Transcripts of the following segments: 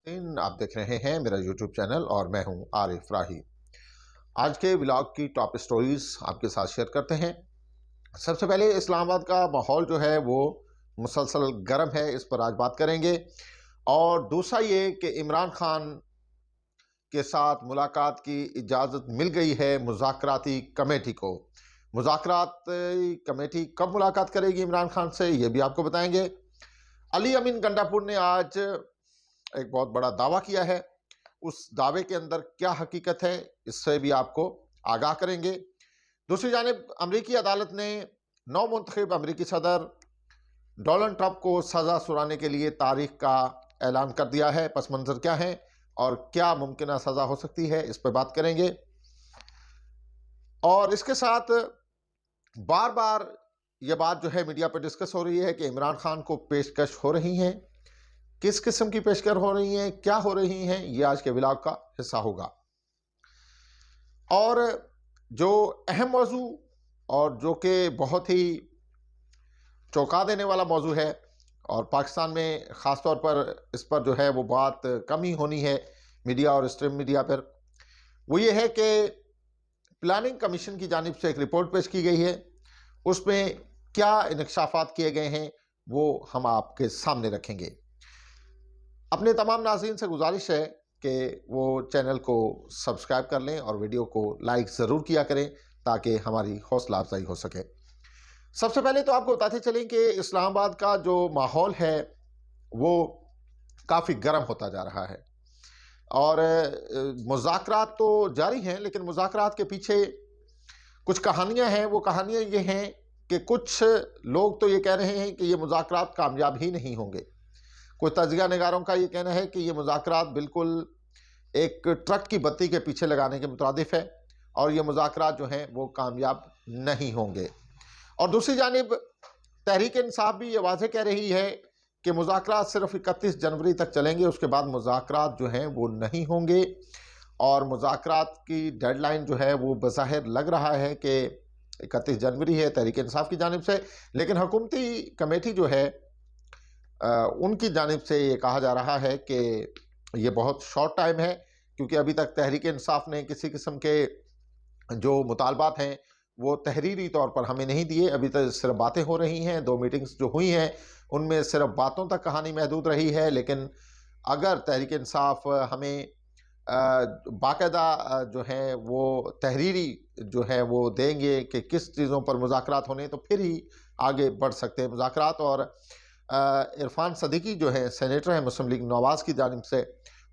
आप देख रहे हैं मेरा यूट्यूब चैनल और मैं हूं आरिफ राही। आज के व्लॉग की टॉप स्टोरीज आपके साथ शेयर करते हैं। सबसे पहले इस्लामाबाद का माहौल जो है वो मुसलसल गर्म है, इस पर आज बात करेंगे। और दूसरा ये कि इमरान खान के साथ मुलाकात की इजाज़त मिल गई है मुज़ाकराती कमेटी को। मुज़ाकराती कमेटी कब मुलाकात करेगी इमरान खान से, ये भी आपको बताएंगे। अली अमीन गंडापुर ने आज एक बहुत बड़ा दावा किया है। उस दावे के अंदर क्या हकीकत है, इससे भी आपको आगाह करेंगे। दूसरी जानिब अमरीकी अदालत ने नौमुंतखब अमरीकी सदर डोनाल्ड ट्रंप को सज़ा सुनाने के लिए तारीख का ऐलान कर दिया है। पस मंज़र क्या है और क्या मुमकिन सज़ा हो सकती है, इस पर बात करेंगे। और इसके साथ बार बार यह बात जो है मीडिया पर डिस्कस हो रही है कि इमरान खान को पेशकश हो रही हैं। किस किस्म की पेशकश हो रही हैं, क्या हो रही हैं, ये आज के व्लॉग का हिस्सा होगा। और जो अहम मौजू और जो कि बहुत ही चौंका देने वाला मौजू है और पाकिस्तान में ख़ास तौर पर इस पर जो है वो बात कम ही होनी है मीडिया और स्ट्रीम मीडिया पर, वो ये है कि प्लानिंग कमीशन की जानिब से एक रिपोर्ट पेश की गई है। उसमें क्या इंकशाफात किए गए हैं वो हम आपके सामने रखेंगे। अपने तमाम नाज़रीन से गुजारिश है कि वो चैनल को सब्सक्राइब कर लें और वीडियो को लाइक ज़रूर किया करें ताकि हमारी हौसला अफजाई हो सके। सबसे पहले तो आपको बताते चलें कि इस्लामाबाद का जो माहौल है वो काफ़ी गर्म होता जा रहा है और मुज़ाकरात तो जारी हैं, लेकिन मुज़ाकरात के पीछे कुछ कहानियां हैं। वो कहानियां ये हैं कि कुछ लोग तो ये कह रहे हैं कि ये मुज़ाकरात कामयाब ही नहीं होंगे। कुछ तजिया निगारों का ये कहना है कि ये मुज़ाकरात बिल्कुल एक ट्रक की बत्ती के पीछे लगाने के मुतादिफ है और ये मुज़ाकरात जो हैं वो कामयाब नहीं होंगे। और दूसरी जानिब तहरीक इंसाफ भी ये वाज़ेह कह रही है कि मुज़ाकरात सिर्फ 31 जनवरी तक चलेंगे, उसके बाद मुज़ाकरात जो हैं वो नहीं होंगे। और मुज़ाकरात की डेडलाइन जो है वो बज़ाहिर लग रहा है कि 31 जनवरी है तहरीक इंसाफ की जानिब से, लेकिन हुकूमती कमेटी जो है उनकी जानिब से ये कहा जा रहा है कि ये बहुत शॉर्ट टाइम है, क्योंकि अभी तक तहरीक इंसाफ ने किसी किस्म के जो मुतालबात हैं वो तहरीरी तौर पर हमें नहीं दिए। अभी तक सिर्फ बातें हो रही हैं। 2 मीटिंग्स जो हुई हैं उनमें सिर्फ बातों तक कहानी महदूद रही है। लेकिन अगर तहरीक इंसाफ हमें बाकायदा जो है वो तहरीरी जो है वो देंगे कि किस चीज़ों पर मुज़ाकरात होने, तो फिर ही आगे बढ़ सकते हैं मुज़ाकरात। और इरफान सदीकी जो है सेनेटर हैं मुस्लिम लीग नवाज़ की जानिब से,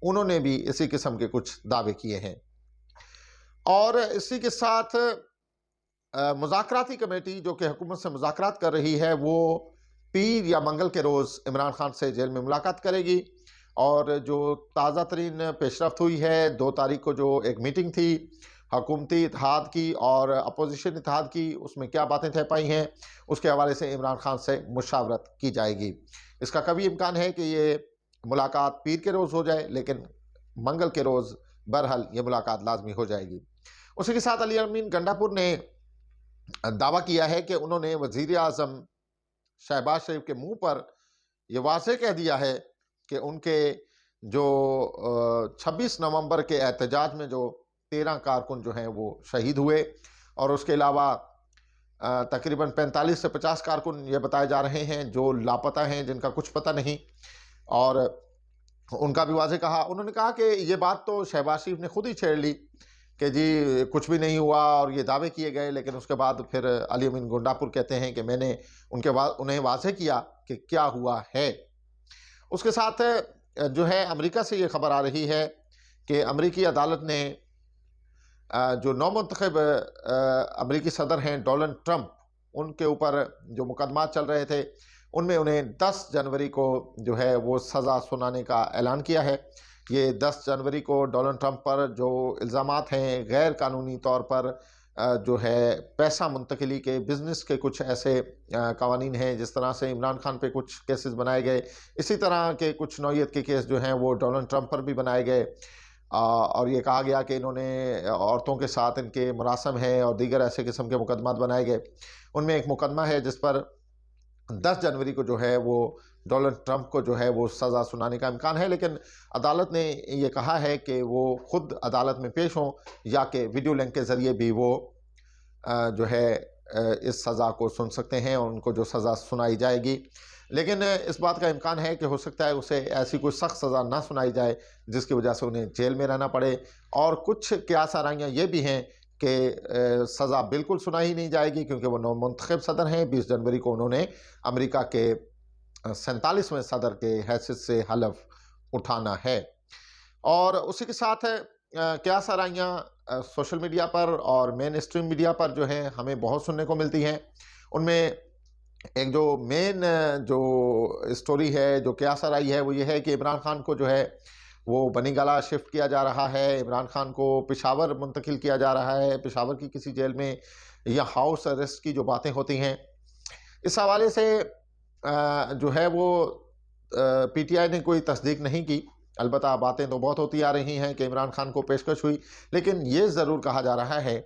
उन्होंने भी इसी किस्म के कुछ दावे किए हैं। और इसी के साथ मुज़ाकराती कमेटी जो कि हुकूमत से मुज़ाकरात कर रही है वो पीर या मंगल के रोज़ इमरान खान से जेल में मुलाकात करेगी। और जो ताज़ा तरीन पेशरफ्त हुई है, 2 तारीख को जो एक मीटिंग थी हुकूमती इत्तेहाद की और अपोजिशन इत्तेहाद की, उसमें क्या बातें तय पाई हैं उसके हवाले से इमरान खान से मुशावरत की जाएगी। इसका कभी इम्कान है कि ये मुलाकात पीर के रोज़ हो जाए, लेकिन मंगल के रोज़ बहरहाल ये मुलाकात लाजमी हो जाएगी। उसी के साथ अली अमीन गंडापुर ने दावा किया है कि उन्होंने वज़ीर आज़म शहबाज शरीफ के मुंह पर यह वाज़ेह कह दिया है कि उनके जो 26 नवंबर के एहतजाज में जो 13 कारकुन जो हैं वो शहीद हुए, और उसके अलावा तकरीबन 45 से 50 कारकुन ये बताए जा रहे हैं जो लापता हैं, जिनका कुछ पता नहीं। और उनका भी वाज़ेह कहा, उन्होंने कहा कि ये बात तो शहबाज शरीफ ने खुद ही छेड़ ली कि जी कुछ भी नहीं हुआ और ये दावे किए गए, लेकिन उसके बाद फिर अली अमीन गंडापुर कहते हैं कि मैंने उन्हें वाज़ेह किया कि क्या हुआ है। उसके साथ जो है अमेरिका से ये खबर आ रही है कि अमेरिकी अदालत ने जो नौमुंतखब अमेरिकी सदर हैं डोनाल्ड ट्रंप, उनके ऊपर जो मुकदमा चल रहे थे उनमें उन्हें 10 जनवरी को जो है वो सज़ा सुनाने का ऐलान किया है। ये 10 जनवरी को डोनाल्ड ट्रंप पर जो इल्ज़ामात हैं गैर कानूनी तौर पर जो है पैसा मुंतकिली के, बिज़नेस के कुछ ऐसे कवानीन हैं, जिस तरह से इमरान खान पे कुछ केसेस बनाए गए, इसी तरह के कुछ नौइयत के केस जो हैं वो डोनाल्ड ट्रंप पर भी बनाए गए। और ये कहा गया कि इन्होंने औरतों के साथ इनके मुरासम है और दीगर ऐसे किस्म के मुकदमात बनाए गए। उनमें एक मुकदमा है जिस पर 10 जनवरी को जो है वो डोनाल्ड ट्रंप को जो है वो सज़ा सुनाने का इम्कान है, लेकिन अदालत ने ये कहा है कि वो खुद अदालत में पेश हों या कि वीडियो लिंक के ज़रिए भी वो जो है इस सज़ा को सुन सकते हैं और उनको जो सज़ा सुनाई जाएगी। लेकिन इस बात का इम्कान है कि हो सकता है उसे ऐसी कोई सख्त सज़ा ना सुनाई जाए जिसकी वजह से उन्हें जेल में रहना पड़े, और कुछ क़यास आराइयाँ ये भी हैं कि सज़ा बिल्कुल सुनाई ही नहीं जाएगी, क्योंकि वो नौमुंतखब सदर हैं। 20 जनवरी को उन्होंने अमेरिका के 47वें सदर के हैसियत से हलफ उठाना है। और उसी के साथ क़यास आराइयाँ सोशल मीडिया पर और मेन स्ट्रीम मीडिया पर जो है हमें बहुत सुनने को मिलती हैं। उनमें एक जो मेन जो स्टोरी है, जो क़यास आराई है, वो ये है कि इमरान खान को जो है वो बनीगला शिफ्ट किया जा रहा है। इमरान खान को पेशावर मुंतकिल किया जा रहा है, पेशावर की किसी जेल में, या हाउस अरेस्ट की जो बातें होती हैं। इस हवाले से जो है वो पीटीआई ने कोई तस्दीक नहीं की। अलबत्ता बातें तो बहुत होती आ रही हैं कि इमरान खान को पेशकश हुई, लेकिन ये ज़रूर कहा जा रहा है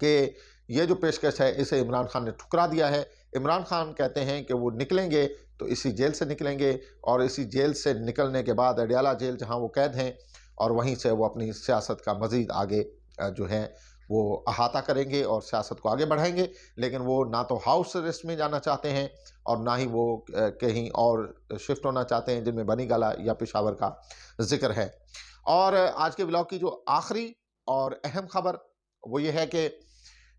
कि ये जो पेशकश है इसे इमरान खान ने ठुकरा दिया है। इमरान खान कहते हैं कि वो निकलेंगे तो इसी जेल से निकलेंगे, और इसी जेल से निकलने के बाद अडयाला जेल जहां वो कैद हैं, और वहीं से वो अपनी सियासत का मज़ीद आगे जो है वो अहाता करेंगे और सियासत को आगे बढ़ाएंगे। लेकिन वो ना तो हाउस अरेस्ट में जाना चाहते हैं और ना ही वो कहीं और शिफ्ट होना चाहते हैं जिनमें बनीगला या पेशावर का जिक्र है। और आज के ब्लॉग की जो आखिरी और अहम खबर वो ये है कि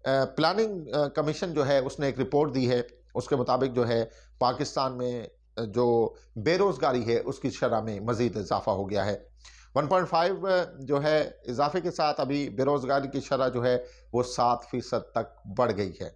प्लानिंग कमीशन जो है उसने एक रिपोर्ट दी है। उसके मुताबिक जो है पाकिस्तान में जो बेरोज़गारी है उसकी शरह में मज़ीद इजाफा हो गया है। 1.5 जो है इजाफे के साथ अभी बेरोज़गारी की शरह जो है वो 7% तक बढ़ गई है।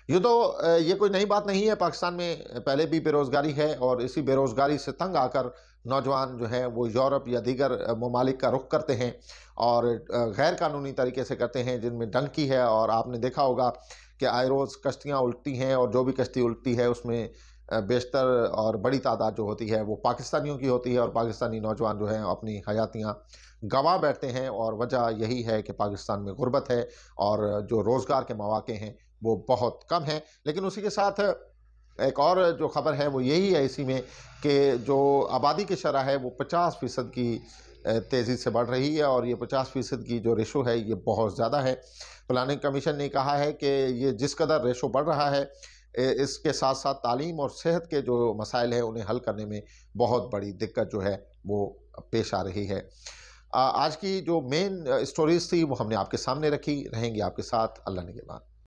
ये कोई नई बात नहीं है। पाकिस्तान में पहले भी बेरोज़गारी है, और इसी बेरोज़गारी से तंग आकर नौजवान जो हैं वो यूरोप या दीगर ममालिक का रुख करते हैं, और गैर कानूनी तरीके से करते हैं जिनमें डंकी है। और आपने देखा होगा कि आए रोज़ कश्तियाँ उल्टी हैं, और जो भी कश्ती उल्टी है उसमें बेशतर और बड़ी तादाद जो होती है वो पाकिस्तानियों की होती है, और पाकिस्तानी नौजवान जो हैं अपनी हयातियाँ गंवा बैठते हैं। और वजह यही है कि पाकिस्तान में गुर्बत है और जो रोज़गार के मौके हैं वो बहुत कम हैं। लेकिन उसी के साथ एक और जो ख़बर है वो यही है इसी में कि जो आबादी की शरह है वो 50% की तेज़ी से बढ़ रही है, और ये 50% की जो रेशो है ये बहुत ज़्यादा है। प्लानिंग कमीशन ने कहा है कि ये जिस कदर रेशो बढ़ रहा है, इसके साथ साथ तालीम और सेहत के जो मसाइल हैं उन्हें हल करने में बहुत बड़ी दिक्कत जो है वो पेश आ रही है। आज की जो मेन स्टोरीज़ थी वो हमने आपके सामने रखी, रहेंगी आपके साथ। अल्लाह ने के बाद।